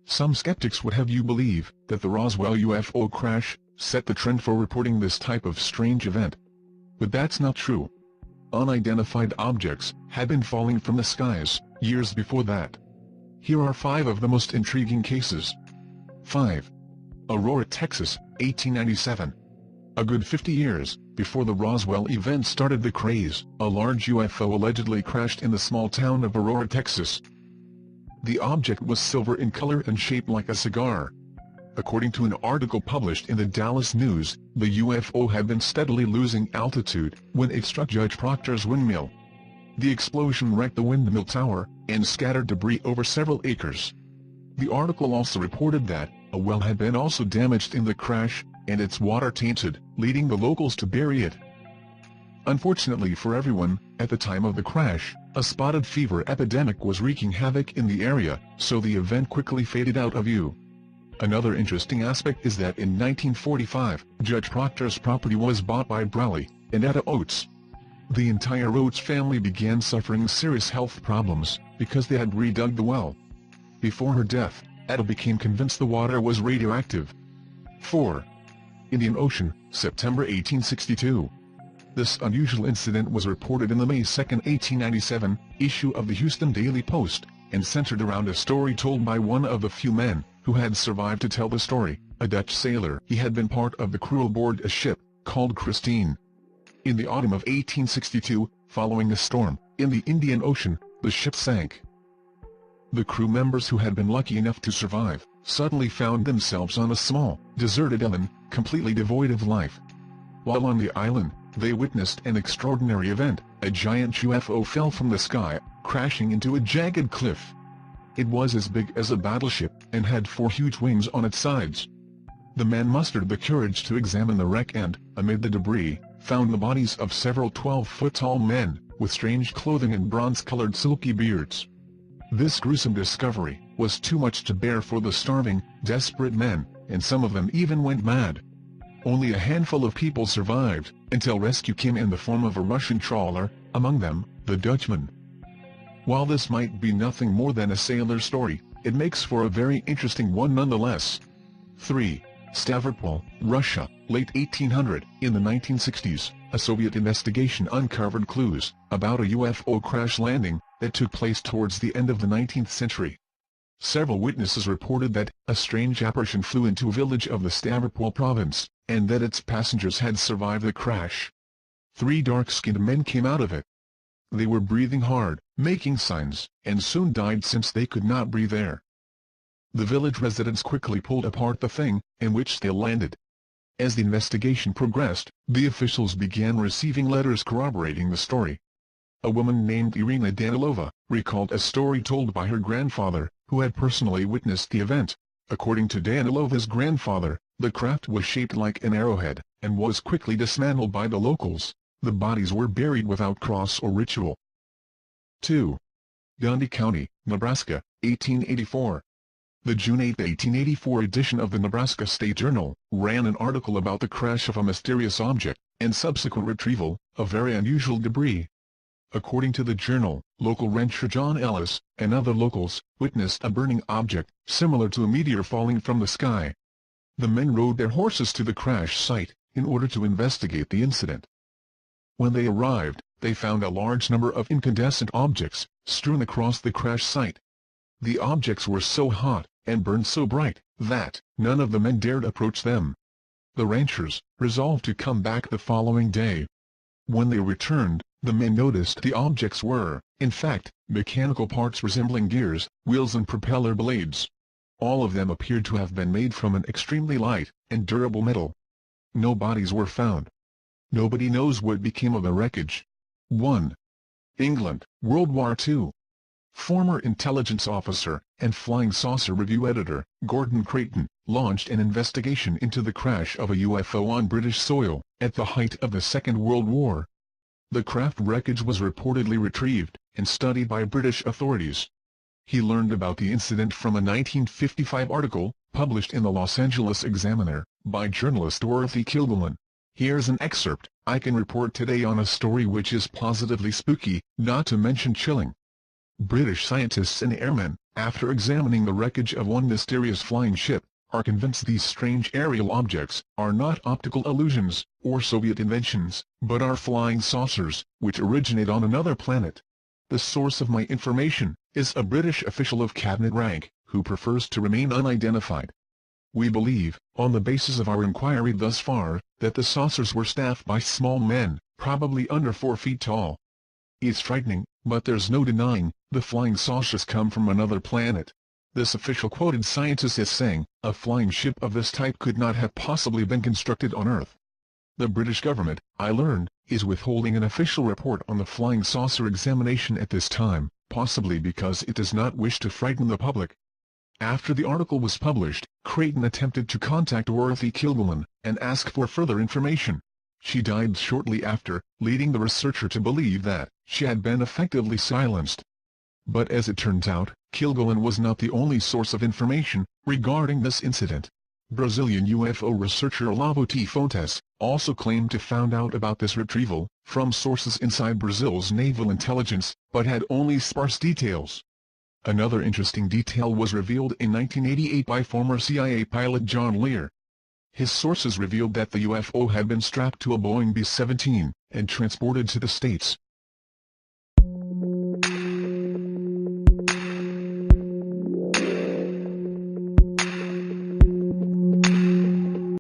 Some skeptics would have you believe that the Roswell UFO crash set the trend for reporting this type of strange event. But that's not true. Unidentified objects had been falling from the skies years before that. Here are 5 of the most intriguing cases. 5. Aurora, Texas, 1897. A good 50 years before the Roswell event started the craze, a large UFO allegedly crashed in the small town of Aurora, Texas. The object was silver in color and shaped like a cigar. According to an article published in the Dallas News, the UFO had been steadily losing altitude when it struck Judge Proctor's windmill. The explosion wrecked the windmill tower and scattered debris over several acres. The article also reported that a well had been also damaged in the crash, and its water tainted, leading the locals to bury it. Unfortunately for everyone, at the time of the crash, a spotted fever epidemic was wreaking havoc in the area, so the event quickly faded out of view. Another interesting aspect is that in 1945, Judge Proctor's property was bought by Brawley and Etta Oates. The entire Oates family began suffering serious health problems because they had redug the well. Before her death, Etta became convinced the water was radioactive. 4. Indian Ocean, September 1862. This unusual incident was reported in the May 2, 1897, issue of the Houston Daily Post, and centered around a story told by one of the few men who had survived to tell the story, a Dutch sailor. He had been part of the crew aboard a ship called Christine. In the autumn of 1862, following a storm in the Indian Ocean, the ship sank. The crew members who had been lucky enough to survive suddenly found themselves on a small, deserted island, completely devoid of life. While on the island, they witnessed an extraordinary event. A giant UFO fell from the sky, crashing into a jagged cliff. It was as big as a battleship, and had 4 huge wings on its sides. The men mustered the courage to examine the wreck and, amid the debris, found the bodies of several 12-foot-tall men, with strange clothing and bronze-colored silky beards. This gruesome discovery was too much to bear for the starving, desperate men, and some of them even went mad. Only a handful of people survived, until rescue came in the form of a Russian trawler, among them, the Dutchman. While this might be nothing more than a sailor story, it makes for a very interesting one nonetheless. 3. Stavropol, Russia, late 1800. In the 1960s, a Soviet investigation uncovered clues about a UFO crash landing that took place towards the end of the 19th century. Several witnesses reported that a strange apparition flew into a village of the Stavropol province, and that its passengers had survived the crash. 3 dark-skinned men came out of it. They were breathing hard, making signs, and soon died since they could not breathe air. The village residents quickly pulled apart the thing in which they landed. As the investigation progressed, the officials began receiving letters corroborating the story. A woman named Irina Danilova recalled a story told by her grandfather, who had personally witnessed the event. According to Danilova's grandfather, the craft was shaped like an arrowhead, and was quickly dismantled by the locals. The bodies were buried without cross or ritual. 2. Dundee County, Nebraska, 1884. The June 8, 1884 edition of the Nebraska State Journal ran an article about the crash of a mysterious object, and subsequent retrieval of very unusual debris. According to the journal, local rancher John Ellis, and other locals, witnessed a burning object, similar to a meteor falling from the sky. The men rode their horses to the crash site, in order to investigate the incident. When they arrived, they found a large number of incandescent objects, strewn across the crash site. The objects were so hot, and burned so bright, that none of the men dared approach them. The ranchers resolved to come back the following day. When they returned, the men noticed the objects were, in fact, mechanical parts resembling gears, wheels and propeller blades. All of them appeared to have been made from an extremely light and durable metal. No bodies were found. Nobody knows what became of the wreckage. 1. England, World War II. Former intelligence officer and Flying Saucer Review editor, Gordon Creighton, launched an investigation into the crash of a UFO on British soil, at the height of the Second World War. The craft wreckage was reportedly retrieved and studied by British authorities. He learned about the incident from a 1955 article, published in the Los Angeles Examiner, by journalist Dorothy Kilgallen. Here's an excerpt. I can report today on a story which is positively spooky, not to mention chilling. British scientists and airmen, after examining the wreckage of one mysterious flying ship, are convinced these strange aerial objects are not optical illusions or Soviet inventions, but are flying saucers, which originate on another planet. The source of my information is a British official of cabinet rank, who prefers to remain unidentified. We believe, on the basis of our inquiry thus far, that the saucers were staffed by small men, probably under 4 feet tall. It's frightening, but there's no denying, the flying saucers come from another planet. This official quoted scientists as saying, a flying ship of this type could not have possibly been constructed on Earth. The British government, I learned, is withholding an official report on the flying saucer examination at this time, possibly because it does not wish to frighten the public. After the article was published, Creighton attempted to contact Dorothy Kilgallen and ask for further information. She died shortly after, leading the researcher to believe that she had been effectively silenced. But as it turns out, Kilgallen was not the only source of information regarding this incident. Brazilian UFO researcher Olavo T. Fontes also claimed to found out about this retrieval from sources inside Brazil's naval intelligence, but had only sparse details. Another interesting detail was revealed in 1988 by former CIA pilot John Lear. His sources revealed that the UFO had been strapped to a Boeing B-17 and transported to the States,